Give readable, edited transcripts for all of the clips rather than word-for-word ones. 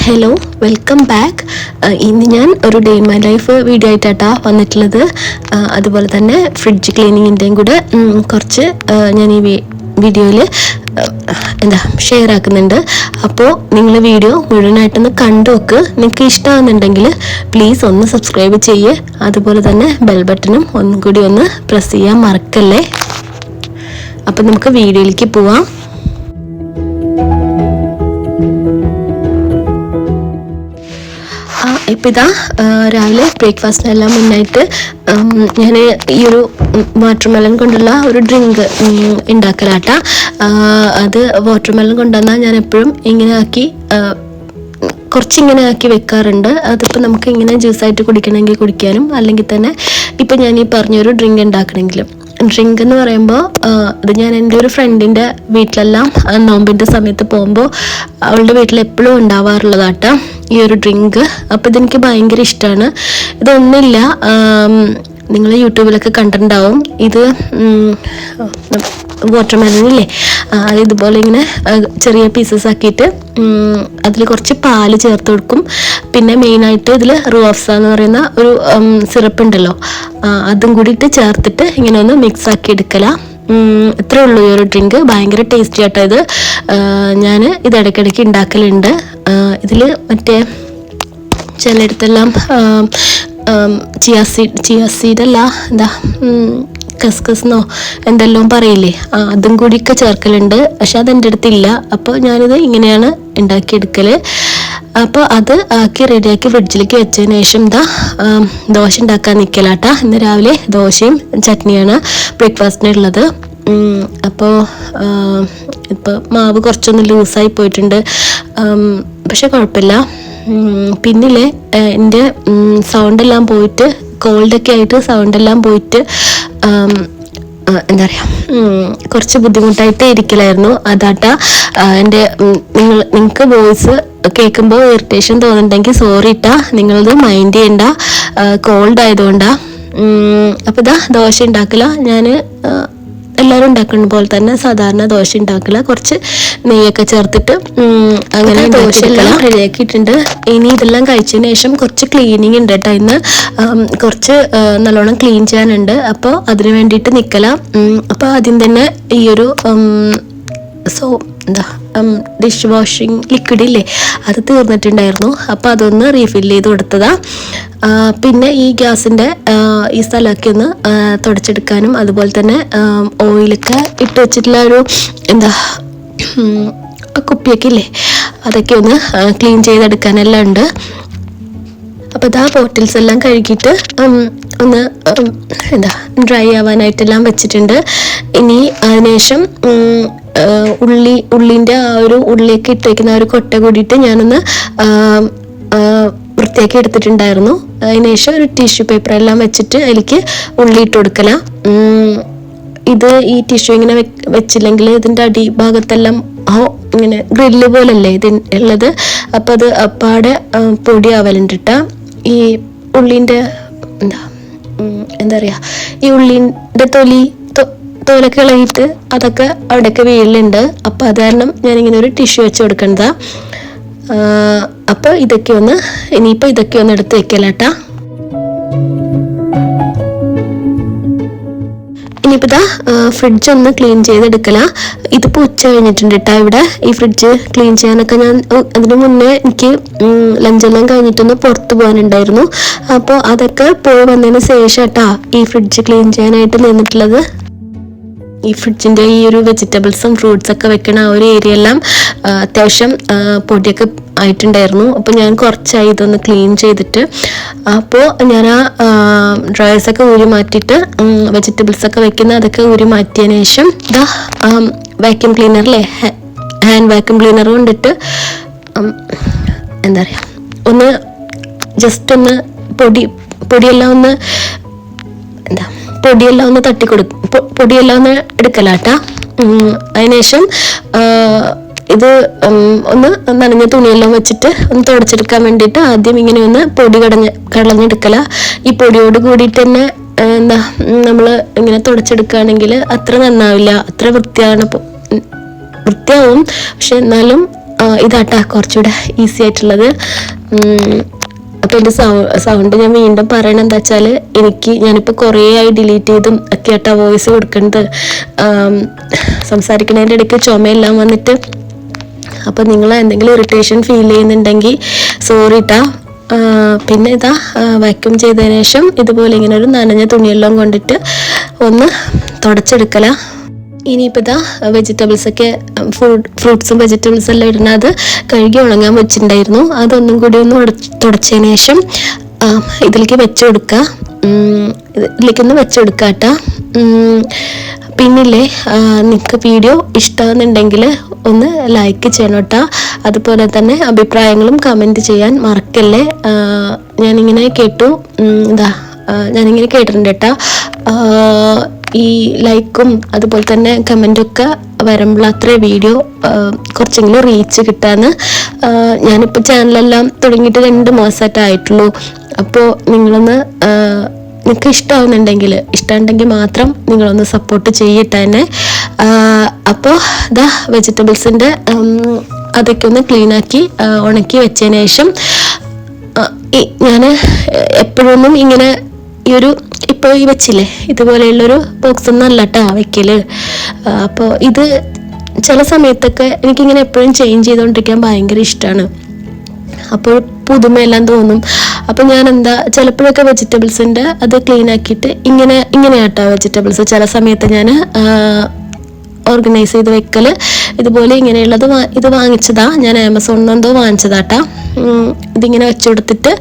Hello, welcome back. ഇന്ന് ഞാൻ ഒരു day in my life video ആയിട്ടാണ് വന്നിട്ടുള്ളത്. അതുപോലെ തന്നെ ഫ്രിഡ്ജ് ക്ലീനിങ്ങിൻ്റെയും കൂടെ കുറച്ച് ഞാൻ ഈ വീഡിയോയിൽ ഷെയർ ആക്കുന്നുണ്ട്. അപ്പോൾ നിങ്ങൾ വീഡിയോ മുഴുവനായിട്ടൊന്ന് കണ്ടു നോക്ക്. നിങ്ങൾക്ക് ഇഷ്ടമാകുന്നുണ്ടെങ്കിൽ പ്ലീസ് ഒന്ന് സബ്സ്ക്രൈബ് ചെയ്യേ. അതുപോലെ തന്നെ ബെൽ ബട്ടണും ഒന്നും കൂടി ഒന്ന് പ്രസ് ചെയ്യാൻ മറക്കല്ലേ. അപ്പം നമുക്ക് വീഡിയോയിലേക്ക് പോവാം. ഇപ്പം ഇതാ രാവിലെ ബ്രേക്ക്ഫാസ്റ്റിനെല്ലാം മുന്നായിട്ട് ഞാൻ ഈ ഒരു വാട്ടർമെലൺ കൊണ്ടുള്ള ഒരു ഡ്രിങ്ക് ഉണ്ടാക്കലാട്ട. അത് വാട്ടർമെലൺ കൊണ്ടുവന്നാൽ ഞാൻ എപ്പോഴും ഇങ്ങനെ ആക്കി കുറച്ചിങ്ങനെ ആക്കി വെക്കാറുണ്ട്. അതിപ്പോൾ നമുക്ക് ഇങ്ങനെ ജ്യൂസായിട്ട് കുടിക്കണമെങ്കിൽ കുടിക്കാനും, അല്ലെങ്കിൽ തന്നെ ഇപ്പം ഞാൻ ഈ പറഞ്ഞൊരു ഡ്രിങ്ക് ഉണ്ടാക്കണമെങ്കിലും. ഡ്രിങ്ക് എന്ന് പറയുമ്പോൾ ഇത് ഞാൻ എൻ്റെ ഒരു ഫ്രണ്ടിൻ്റെ വീട്ടിലെല്ലാം നോമ്പിൻ്റെ സമയത്ത് പോകുമ്പോൾ അവളുടെ വീട്ടിൽ എപ്പോഴും ഉണ്ടാവാറുള്ളതാട്ടോ ഈ ഒരു ഡ്രിങ്ക്. അപ്പോൾ ഇതെനിക്ക് ഭയങ്കര ഇഷ്ടമാണ്. ഇതൊന്നുമില്ല, നിങ്ങൾ യൂട്യൂബിലൊക്കെ കണ്ടിട്ടുണ്ടാവും. ഇത് വാട്ടർമെലണില്ലേ, അത് ഇതുപോലെ ഇങ്ങനെ ചെറിയ പീസസ് ആക്കിയിട്ട് അതിൽ കുറച്ച് പാല് ചേർത്ത് കൊടുക്കും. പിന്നെ മെയിനായിട്ട് ഇതിൽ റൂഅഫ്സ എന്ന് പറയുന്ന ഒരു സിറപ്പ് ഉണ്ടല്ലോ, അതും കൂടിയിട്ട് ചേർത്തിട്ട് ഇങ്ങനെ ഒന്ന് മിക്സ് ആക്കി എടുക്കല. ഇത്രേ ഉള്ളൂ ഈ ഒരു ഡ്രിങ്ക്. ഭയങ്കര ടേസ്റ്റി ആട്ടോ ഇത്. ഞാൻ ഇത് ഇടയ്ക്കിടയ്ക്ക് ഉണ്ടാക്കലുണ്ട്. ഇതിൽ മറ്റേ ചിലയിടത്തെല്ലാം ചിയ സീഡല്ല, കസ്കസ്ന്നോ എന്തെല്ലാം പറയില്ലേ, അതും കൂടിയൊക്കെ ചേർക്കലുണ്ട്. പക്ഷെ അതെൻ്റെ അടുത്തില്ല. അപ്പോൾ ഞാനിത് ഇങ്ങനെയാണ് ഉണ്ടാക്കിയെടുക്കൽ. അപ്പോൾ അത് ആക്കി റെഡിയാക്കി ഫ്രിഡ്ജിലേക്ക് വെച്ചതിന് ശേഷം ദോശ ഉണ്ടാക്കാൻ നിൽക്കലാട്ടാ. ഇന്ന് രാവിലെ ദോശയും ചട്നിയാണ് ബ്രേക്ക്ഫാസ്റ്റിനുള്ളത്. അപ്പോൾ ഇപ്പോൾ മാവ് കുറച്ചൊന്ന് ലൂസായി പോയിട്ടുണ്ട്, പക്ഷെ കുഴപ്പമില്ല. പിന്നിലെ എൻ്റെ സൗണ്ടെല്ലാം പോയിട്ട്, കോൾഡൊക്കെ ആയിട്ട് സൗണ്ടെല്ലാം പോയിട്ട് എന്താ പറയുക, കുറച്ച് ബുദ്ധിമുട്ടായിട്ട് ഇരിക്കലായിരുന്നു. അതാട്ടാ എൻ്റെ നിങ്ങൾക്ക് വോയിസ് കേൾക്കുമ്പോൾ ഇറിറ്റേഷൻ തോന്നുന്നുണ്ടെങ്കിൽ സോറി ഇട്ടാ, നിങ്ങളത് മൈൻഡ് ചെയ്യണ്ട, കോൾഡ് ആയതുകൊണ്ടാ. അപ്പോൾ ഇതാ ദോശ ഉണ്ടാക്കില്ല. ഞാൻ എല്ലാവരും ഉണ്ടാക്കുന്ന പോലെ തന്നെ സാധാരണ ദോശ ഉണ്ടാക്കില്ല, കുറച്ച് നെയ്യൊക്കെ ചേർത്തിട്ട് അങ്ങനെ ദോശയെല്ലാം റെഡിയാക്കിയിട്ടുണ്ട്. ഇനി ഇതെല്ലാം കഴിച്ചതിന് ശേഷം കുറച്ച് ക്ലീനിങ് ഉണ്ട് കേട്ടോ. ഇന്ന് കുറച്ച് നല്ലോണം ക്ലീൻ ചെയ്യാനുണ്ട്. അപ്പോൾ അതിന് വേണ്ടിയിട്ട് നിൽക്കല. അപ്പോൾ ആദ്യം തന്നെ ഈ ഒരു ഡിഷ് വാഷിങ് ലിക്വിഡ് ഇല്ലേ, അത് തീർന്നിട്ടുണ്ടായിരുന്നു. അപ്പോൾ അതൊന്ന് റീഫിൽ ചെയ്ത് കൊടുത്തതാ. പിന്നെ ഈ ഗ്യാസിൻ്റെ ഈ സ്ഥലമൊക്കെ ഒന്ന് തുടച്ചെടുക്കാനും, അതുപോലെ തന്നെ ഓയിലൊക്കെ ഇട്ട് വെച്ചിട്ടുള്ള ഒരു കുപ്പിയൊക്കെ ഇല്ലേ, അതൊക്കെ ഒന്ന് ക്ലീൻ ചെയ്തെടുക്കാനെല്ലാം ഉണ്ട്. അപ്പോൾ ഇതാ ബോട്ടിൽസ് എല്ലാം കഴുകിയിട്ട് ഒന്ന് ഡ്രൈ ആവാനായിട്ടെല്ലാം വെച്ചിട്ടുണ്ട്. ഇനി അതിനുശേഷം ഉള്ളിൻ്റെ ആ ഒരു ഉള്ളിലേക്ക് ഇട്ട് വയ്ക്കുന്ന ആ ഒരു കൊട്ട കൂടിയിട്ട് ഞാനൊന്ന് വൃത്തിയാക്കി എടുത്തിട്ടുണ്ടായിരുന്നു. അതിനുശേഷം ഒരു ടിഷ്യൂ പേപ്പർ എല്ലാം വെച്ചിട്ട് അതിലേക്ക് ഉള്ളി ഇട്ട് കൊടുക്കല. ഇത് ഈ ടിഷ്യൂ ഇങ്ങനെ വെച്ചില്ലെങ്കിൽ ഇതിൻ്റെ അടിഭാഗത്തെല്ലാം ഇങ്ങനെ ഗ്രില്ല് പോലല്ലേ ഇത് ഉള്ളത്. അപ്പം അത് അപ്പാടെ പൊടിയാവലുണ്ട് കേട്ടോ. ഈ ഉള്ളിൻ്റെ എന്താ പറയുക, ഈ ഉള്ളിൻ്റെ തോലൊക്കെ ഇളകിയിട്ട് അതൊക്കെ അവിടെയൊക്കെ വീഴലുണ്ട്. അപ്പം അത് കാരണം ഞാനിങ്ങനെ ഒരു ടിഷ്യൂ വെച്ച് കൊടുക്കേണ്ടതാ. അപ്പോൾ ഇതൊക്കെ ഒന്ന് എടുത്ത് വെക്കലാട്ടാ. ഇനിയിപ്പോൾ ഇതാ ഫ്രിഡ്ജ് ഒന്ന് ക്ലീൻ ചെയ്തെടുക്കല. ഇതിപ്പോൾ ഉച്ച കഴിഞ്ഞിട്ടുണ്ട് കേട്ടോ. ഇവിടെ ഈ ഫ്രിഡ്ജ് ക്ലീൻ ചെയ്യാനൊക്കെ ഞാൻ അതിന് മുന്നേ എനിക്ക് ലഞ്ചെല്ലാം കഴിഞ്ഞിട്ടൊന്ന് പുറത്ത് പോകാനുണ്ടായിരുന്നു. അപ്പോൾ അതൊക്കെ പോയി വന്നതിന് ശേഷം കേട്ടോ ഈ ഫ്രിഡ്ജ് ക്ലീൻ ചെയ്യാനായിട്ട് നിന്നിട്ടുള്ളത്. ഈ ഫ്രിഡ്ജിൻ്റെ ഈ ഒരു വെജിറ്റബിൾസും ഫ്രൂട്ട്സൊക്കെ വെക്കണ ആ ഒരു ഏരിയ എല്ലാം അത്യാവശ്യം പൊടിയൊക്കെ ആയിട്ടുണ്ടായിരുന്നു. അപ്പോൾ ഞാൻ കുറച്ചായി ഇതൊന്ന് ക്ലീൻ ചെയ്തിട്ട്. അപ്പോൾ ഞാൻ ആ ഡ്രയേഴ്സൊക്കെ ഊരി മാറ്റിയിട്ട് വെജിറ്റബിൾസൊക്കെ വെക്കുന്ന അതൊക്കെ ഊരി മാറ്റിയതിന് ശേഷം ഇതാ വാക്യൂം ക്ലീനറിലെ ഹാൻഡ് വാക്യൂം ക്ലീനർ കൊണ്ടിട്ട് എന്താ പറയുക, ഒന്ന് ജസ്റ്റ് ഒന്ന് പൊടിയെല്ലാം ഒന്ന് പൊടിയെല്ലാം ഒന്ന് എടുക്കലാട്ടാ. അതിനുശേഷം ഇത് ഒന്ന് നനഞ്ഞ തുണിയെല്ലാം വെച്ചിട്ട് ഒന്ന് തുടച്ചെടുക്കാൻ വേണ്ടിയിട്ട് ആദ്യം ഇങ്ങനെ ഒന്ന് പൊടി കളഞ്ഞെടുക്കല. ഈ പൊടിയോട് കൂടിയിട്ട് തന്നെ നമ്മൾ ഇങ്ങനെ തുടച്ചെടുക്കുകയാണെങ്കിൽ അത്ര നന്നാവില്ല, അത്ര വൃത്തിയാവും. പക്ഷെ എന്നാലും ഇതാട്ടാ കുറച്ചുകൂടെ ഈസി ആയിട്ടുള്ളത്. അപ്പം എൻ്റെ സൗണ്ട് ഞാൻ വീണ്ടും പറയണത് എന്താ വെച്ചാൽ, ഞാനിപ്പോൾ കുറേ ആയി ഡിലീറ്റ് ചെയ്തും ഒക്കെ ആട്ടാ വോയിസ് കൊടുക്കുന്നത്. സംസാരിക്കുന്നതിൻ്റെ ഇടയ്ക്ക് ചുമയെല്ലാം വന്നിട്ട്. അപ്പം നിങ്ങൾ എന്തെങ്കിലും ഇറിറ്റേഷൻ ഫീൽ ചെയ്യുന്നുണ്ടെങ്കിൽ സോറി ട്ടാ. പിന്നെ ഇതാ വാക്യൂം ചെയ്തതിന് ശേഷം ഇതുപോലെ ഇങ്ങനെ ഒരു നനഞ്ഞ തുണിയെല്ലാം കൊണ്ടിട്ട് ഒന്ന് തുടച്ചെടുക്കല. ഇനിയിപ്പോൾ ഇതാ വെജിറ്റബിൾസൊക്കെ ഫ്രൂട്ട്സും വെജിറ്റബിൾസും എല്ലാം ഇടുന്ന അത് കഴുകി ഉണങ്ങാൻ വെച്ചിട്ടുണ്ടായിരുന്നു. അതൊന്നും കൂടി ഒന്ന് തുടച്ചതിന് ശേഷം ഇതിലേക്ക് വെച്ച് കൊടുക്കുക. ഇതിലേക്കൊന്ന് വെച്ച് കൊടുക്കുക കേട്ടോ. പിന്നില്ലേ, നിങ്ങൾക്ക് വീഡിയോ ഇഷ്ടമാകുന്നുണ്ടെങ്കിൽ ഒന്ന് ലൈക്ക് ചെയ്യണം കേട്ടോ. അതുപോലെ തന്നെ അഭിപ്രായങ്ങളും കമൻറ്റ് ചെയ്യാൻ മറക്കല്ലേ. ഞാനിങ്ങനെ കേട്ടിട്ടുണ്ട് കേട്ടോ. ഈ ലൈക്കും അതുപോലെ തന്നെ കമൻറ്റൊക്കെ വരുമ്പോൾ അത്രേ വീഡിയോ കുറച്ചെങ്കിലും റീച്ച് കിട്ടാന്ന്. ഞാനിപ്പോൾ ചാനലെല്ലാം തുടങ്ങിയിട്ട് 2 മാസമായിട്ടായിട്ടുള്ളൂ. അപ്പോൾ നിങ്ങൾക്ക് ഇഷ്ടമുണ്ടെങ്കിൽ മാത്രം നിങ്ങളൊന്ന് സപ്പോർട്ട് ചെയ്യട്ടെ തന്നെ. അപ്പോൾ ഇതാ വെജിറ്റബിൾസിൻ്റെ അതൊക്കെ ഒന്ന് ക്ലീനാക്കി ഉണക്കി വെച്ചതിന് ശേഷം ഞാൻ എപ്പോഴൊന്നും ഇങ്ങനെ ഇപ്പോൾ ഈ വെച്ചില്ലേ ഇതുപോലെയുള്ളൊരു ബോക്സ് ഒന്നും അല്ല കേട്ടോ വെക്കല്. അപ്പോൾ ഇത് ചില സമയത്തൊക്കെ എനിക്കിങ്ങനെ എപ്പോഴും ചേഞ്ച് ചെയ്തുകൊണ്ടിരിക്കാൻ ഭയങ്കര ഇഷ്ടമാണ്. അപ്പോൾ പുതുമയെല്ലാം തോന്നും. അപ്പോൾ ഞാൻ ചിലപ്പോഴൊക്കെ വെജിറ്റബിൾസിൻ്റെ അത് ക്ലീൻ ആക്കിയിട്ട് ഇങ്ങനെയാട്ടോ വെജിറ്റബിൾസ് ചില സമയത്ത് ഞാൻ ഓർഗനൈസ് ചെയ്ത് വെക്കല്. ഇതുപോലെ ഇങ്ങനെയുള്ളത് ഇത് വാങ്ങിച്ചതാ, ഞാൻ ആമസോണിൽ നിന്നെന്തോ വാങ്ങിച്ചതാട്ടാ. ഇതിങ്ങനെ വെച്ച് കൊടുത്തിട്ട്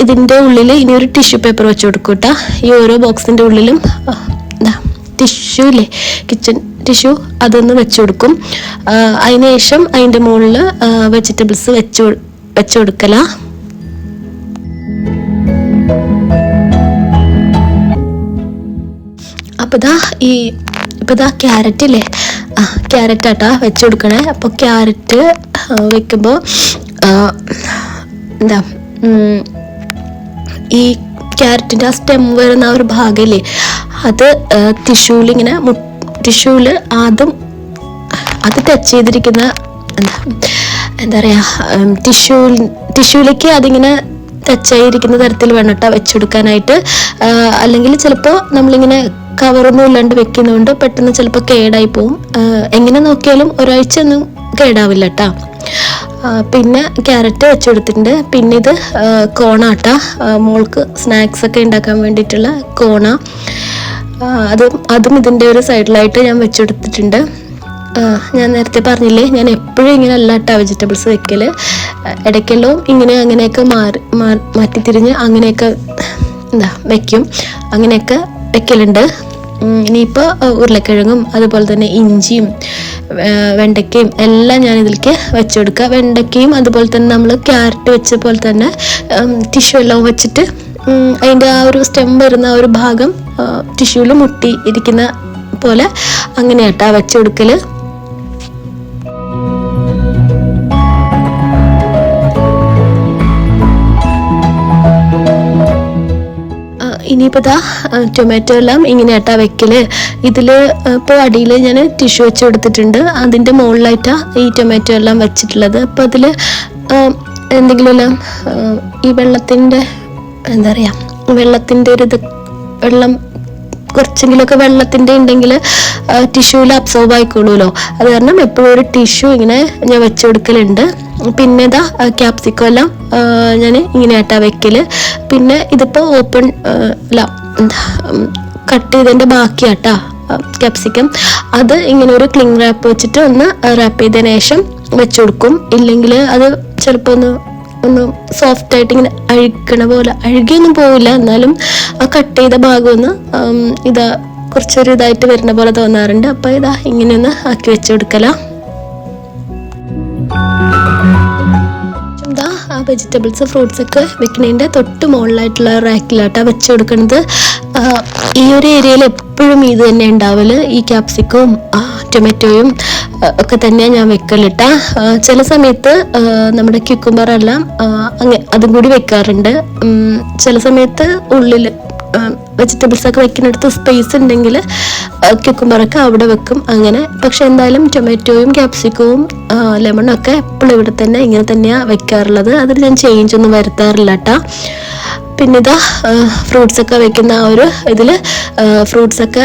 ഇതിൻ്റെ ഉള്ളിൽ ഇനി ഒരു ടിഷ്യൂ പേപ്പർ വെച്ച് കൊടുക്കും കേട്ടോ. ഈ ഓരോ ബോക്സിൻ്റെ ഉള്ളിലും ടിഷ്യൂ ഇല്ലേ, കിച്ചൺ ടിഷ്യൂ, അതൊന്ന് വെച്ച് കൊടുക്കും. അതിന് ശേഷം അതിൻ്റെ മുകളിൽ വെജിറ്റബിൾസ് വെച്ച് കൊടുക്കല. അപ്പോൾ ക്യാരറ്റ് ഇല്ലേ, ക്യാരറ്റ് ആട്ടാ വെച്ച് കൊടുക്കണേ. അപ്പോൾ ക്യാരറ്റ് വെക്കുമ്പോൾ ഈ ക്യാരറ്റിൻ്റെ ആ സ്റ്റെം വരുന്ന ആ ഒരു ഭാഗമില്ലേ, അത് ടിഷ്യൂല് ആദ്യം അത് ടച്ച് ചെയ്തിരിക്കുന്ന എന്താ പറയുക, ടിഷ്യൂലേക്ക് അതിങ്ങനെ ടച്ചായിരിക്കുന്ന തരത്തിൽ വേണം കേട്ടോ വെച്ചെടുക്കാനായിട്ട്. അല്ലെങ്കിൽ ചിലപ്പോൾ നമ്മളിങ്ങനെ കവറൊന്നും ഇല്ലാണ്ട് വെക്കുന്നതുകൊണ്ട് പെട്ടെന്ന് ചിലപ്പോൾ കേടായി പോവും. എങ്ങനെ നോക്കിയാലും ഒരാഴ്ച ഒന്നും കേടാവില്ല കേട്ടോ. പിന്നെ ക്യാരറ്റ് വെച്ചെടുത്തിട്ടുണ്ട്. പിന്നെ ഇത് കോണാട്ടാ, മോൾക്ക് സ്നാക്സ് ഒക്കെ ഉണ്ടാക്കാൻ വേണ്ടിയിട്ടുള്ള കോണ. അതും ഇതിൻ്റെ ഒരു സൈഡിലായിട്ട് ഞാൻ വെച്ചെടുത്തിട്ടുണ്ട്. ഞാൻ നേരത്തെ പറഞ്ഞില്ലേ, ഞാൻ എപ്പോഴും ഇങ്ങനെ അല്ല കേട്ടോ വെജിറ്റബിൾസ് വെക്കല്. ഇടയ്ക്കെല്ലാം അങ്ങനെയൊക്കെ മാറ്റിത്തിരിഞ്ഞ് അങ്ങനെയൊക്കെ വെക്കും, അങ്ങനെയൊക്കെ വെക്കലുണ്ട്. ഇനിയിപ്പോൾ ഉരുളക്കിഴങ്ങും അതുപോലെ തന്നെ ഇഞ്ചിയും വെണ്ടയ്ക്കയും എല്ലാം ഞാൻ ഇതിലേക്ക് വെച്ച് കൊടുക്കുക. വെണ്ടയ്ക്കയും അതുപോലെ തന്നെ നമ്മൾ ക്യാരറ്റ് വെച്ച പോലെ തന്നെ ടിഷ്യൂ എല്ലാം വെച്ചിട്ട് അതിൻ്റെ ആ ഒരു സ്റ്റെം വരുന്ന ആ ഒരു ഭാഗം ടിഷ്യൂവിൽ മുട്ടി ഇരിക്കുന്ന പോലെ അങ്ങനെയാട്ടാ വെച്ച് കൊടുക്കൽ. ഇനിയിപ്പോൾ ടൊമാറ്റോ എല്ലാം ഇങ്ങനെയാട്ടാ വെക്കല്. ഇതിൽ ഇപ്പോൾ അടിയിൽ ഞാൻ ടിഷ്യൂ വെച്ച് കൊടുത്തിട്ടുണ്ട്, അതിൻ്റെ മുകളിലായിട്ടാണ് ഈ ടൊമാറ്റോ എല്ലാം വെച്ചിട്ടുള്ളത്. അപ്പോൾ അതിൽ എന്തെങ്കിലും എല്ലാം ഈ വെള്ളത്തിൻ്റെ എന്താ പറയുക, വെള്ളത്തിൻ്റെ വെള്ളം കുറച്ചെങ്കിലുമൊക്കെ വെള്ളത്തിൻ്റെ ഉണ്ടെങ്കിൽ ടിഷ്യൂവിൽ അബ്സോർബ് ആയിക്കോളൂല്ലോ. അത് കാരണം എപ്പോഴും ഒരു ടിഷ്യൂ ഇങ്ങനെ ഞാൻ വെച്ച് കൊടുക്കലുണ്ട്. പിന്നെ ക്യാപ്സിക്കം എല്ലാം ഞാൻ ഇങ്ങനെയാട്ടാ വെക്കല്. പിന്നെ ഇതിപ്പോൾ കട്ട് ചെയ്തതിൻ്റെ ബാക്കിയാട്ടാ ക്യാപ്സിക്കം. അത് ഇങ്ങനെ ഒരു ക്ലിംഗ് റാപ്പ് വെച്ചിട്ട് ഒന്ന് റാപ്പ് ചെയ്തതിന് ശേഷം വെച്ച് കൊടുക്കും. ഇല്ലെങ്കിൽ അത് ചിലപ്പോൾ ഒന്ന് സോഫ്റ്റ് ആയിട്ട് ഇങ്ങനെ അഴുകണ പോലെ, അഴുകിയൊന്നും പോവില്ല, എന്നാലും ആ കട്ട് ചെയ്ത ഭാഗം ഒന്ന് കുറച്ചൊരു ഇതായിട്ട് വരുന്ന പോലെ തോന്നാറുണ്ട്. അപ്പോൾ ഇങ്ങനെയൊന്ന് ആക്കി വെച്ച് കൊടുക്കല. വെജിറ്റബിൾസ് ഫ്രൂട്ട്സ് ഒക്കെ വെക്കുന്നതിൻ്റെ തൊട്ട് മുകളിലായിട്ടുള്ള റാക്കിലാട്ടാ വെച്ച് കൊടുക്കുന്നത്. ഈ ഒരു ഏരിയയിൽ എപ്പോഴും ഇത് തന്നെ ഉണ്ടാവല്. ഈ ക്യാപ്സിക്കവും ടൊമാറ്റോയും ഒക്കെ തന്നെയാണ് ഞാൻ വെക്കലിട്ടാ. ചില സമയത്ത് നമ്മുടെ ക്യുക്കുംബറെല്ലാം അതും കൂടി വെക്കാറുണ്ട്. ചില സമയത്ത് ഉള്ളിൽ വെജിറ്റബിൾസൊക്കെ വെക്കുന്നിടത്ത് സ്പേസ് ഉണ്ടെങ്കിൽ ക്യുക്കുംബറൊക്കെ അവിടെ വെക്കും അങ്ങനെ. പക്ഷെ എന്തായാലും ടൊമാറ്റോയും ക്യാപ്സിക്കവും ലെമണും ഒക്കെ എപ്പോഴും ഇവിടെ തന്നെ ഇങ്ങനെ തന്നെയാണ് വെക്കാറുള്ളത്. അതിൽ ഞാൻ ചേഞ്ച് ഒന്നും വരുത്താറില്ല കേട്ടോ. പിന്നെ ഇതാ ഫ്രൂട്ട്സൊക്കെ വെക്കുന്ന ആ ഒരു ഇതിൽ ഫ്രൂട്ട്സൊക്കെ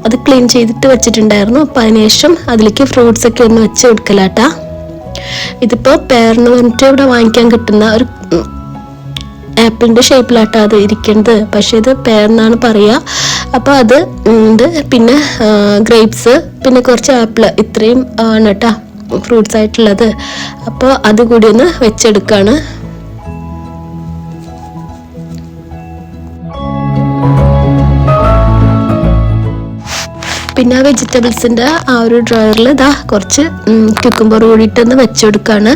അത് ക്ലീൻ ചെയ്തിട്ട് വെച്ചിട്ടുണ്ടായിരുന്നു. അപ്പം അതിനുശേഷം അതിലേക്ക് ഫ്രൂട്ട്സൊക്കെ ഒന്ന് വെച്ച് കൊടുക്കലാട്ടാ. ഇതിപ്പോൾ പേർന്ന് പറഞ്ഞിട്ട് ഇവിടെ വാങ്ങിക്കാൻ കിട്ടുന്ന ഒരു ആപ്പിളിൻ്റെ ഷേപ്പിലാട്ടാ അത് ഇരിക്കുന്നത്. പക്ഷേ ഇത് പേർന്നാണ് പറയുക. അപ്പോൾ അത് ഉണ്ട്. പിന്നെ ഗ്രേപ്സ്, പിന്നെ കുറച്ച് ആപ്പിൾ, ഇത്രയും ആണ് കേട്ടോ ഫ്രൂട്ട്സ് ആയിട്ടുള്ളത്. അപ്പോൾ അതുകൂടി ഒന്ന് വെച്ചെടുക്കുകയാണ്. പിന്നെ വെജിറ്റബിൾസിൻ്റെ ആ ഒരു ഡ്രോയറിൽ ഇതാ കുറച്ച് ക്യുക്കുംബർ കൂടിയിട്ടൊന്ന് വെച്ചെടുക്കുകയാണ്.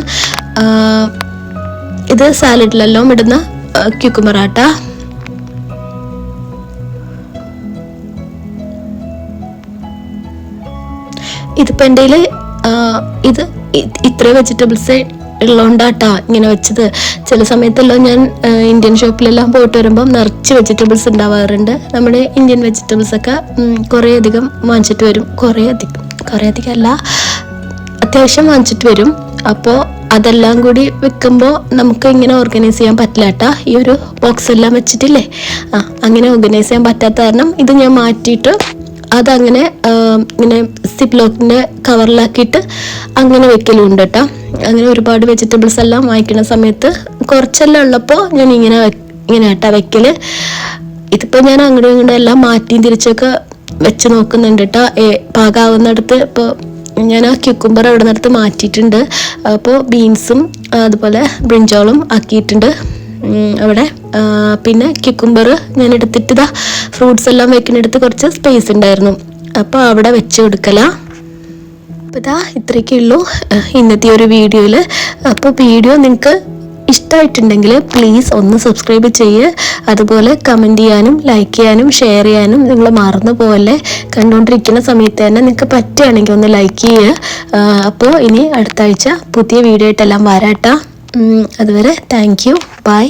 ഇത് സാലഡിലെല്ലാം ഇടുന്ന ക്യുക്കുംബറാട്ടാ. ഇതിപ്പോൾ എൻ്റെ കയ്യിൽ ഇത് ഇത്ര വെജിറ്റബിൾസ് ഉള്ളതുകൊണ്ടാട്ടാ ഇങ്ങനെ വെച്ചത്. ചില സമയത്തെല്ലാം ഞാൻ ഇന്ത്യൻ ഷോപ്പിലെല്ലാം പോയിട്ട് വരുമ്പം നിറച്ച് വെജിറ്റബിൾസ് ഉണ്ടാവാറുണ്ട്. നമ്മുടെ ഇന്ത്യൻ വെജിറ്റബിൾസൊക്കെ കുറേ അധികം വാങ്ങിച്ചിട്ട് വരും. കുറേ അധികം അല്ല, അത്യാവശ്യം വാങ്ങിച്ചിട്ട് വരും. അപ്പോൾ അതെല്ലാം കൂടി വെക്കുമ്പോൾ നമുക്ക് ഇങ്ങനെ ഓർഗനൈസ് ചെയ്യാൻ പറ്റില്ല കേട്ടോ. ഈ ഒരു ബോക്സ് എല്ലാം വെച്ചിട്ടില്ലേ, അങ്ങനെ ഓർഗനൈസ് ചെയ്യാൻ പറ്റാത്ത കാരണം ഇത് ഞാൻ മാറ്റിയിട്ട് അതങ്ങനെ ഇങ്ങനെ സിപ്ലോക്കിൻ്റെ കവറിലാക്കിയിട്ട് അങ്ങനെ വെക്കലുണ്ട് കേട്ടോ. അങ്ങനെ ഒരുപാട് വെജിറ്റബിൾസ് എല്ലാം വാങ്ങിക്കുന്ന സമയത്ത് കുറച്ചെല്ലാം ഉള്ളപ്പോൾ ഞാൻ ഇങ്ങനെ കേട്ടോ വെക്കല്. ഇതിപ്പോൾ ഞാൻ അങ്ങോട്ടും ഇങ്ങോട്ടും എല്ലാം മാറ്റിയും തിരിച്ചൊക്കെ വെച്ച് നോക്കുന്നുണ്ട് കേട്ടോ. പാകാവുന്നിടത്ത് ഇപ്പോൾ ഞാൻ ആ ക്യുക്കുംബർ അവിടെ നിന്നെടുത്ത് മാറ്റിയിട്ടുണ്ട്. അപ്പോൾ ബീൻസും അതുപോലെ ബ്രിഞ്ചോളും ആക്കിയിട്ടുണ്ട് അവിടെ. പിന്നെ ക്യുക്കുംബർ ഞാൻ എടുത്തിട്ട് ഇതാ ഫ്രൂട്ട്സ് എല്ലാം വെക്കുന്നിടത്ത് കുറച്ച് സ്പേസ് ഉണ്ടായിരുന്നു, അപ്പോൾ അവിടെ വെച്ച് കൊടുക്കല. അപ്പോൾ ഇതാ ഇത്രയൊക്കെ ഉള്ളൂ ഇന്നത്തെ ഒരു വീഡിയോയിൽ. അപ്പോൾ വീഡിയോ നിങ്ങൾക്ക് ഇഷ്ടമായിട്ടുണ്ടെങ്കിൽ പ്ലീസ് ഒന്ന് സബ്സ്ക്രൈബ് ചെയ്യുക. അതുപോലെ കമൻറ്റ് ചെയ്യാനും ലൈക്ക് ചെയ്യാനും ഷെയർ ചെയ്യാനും നിങ്ങൾ മറന്നു പോകല്ലേ. കണ്ടുകൊണ്ടിരിക്കുന്ന സമയത്ത് തന്നെ നിങ്ങൾക്ക് പറ്റുകയാണെങ്കിൽ ഒന്ന് ലൈക്ക് ചെയ്യുക. അപ്പോൾ ഇനി അടുത്ത ആഴ്ച പുതിയ വീഡിയോ ആയിട്ടെല്ലാം വരാട്ടാ. അതുവരെ താങ്ക് യു, ബൈ.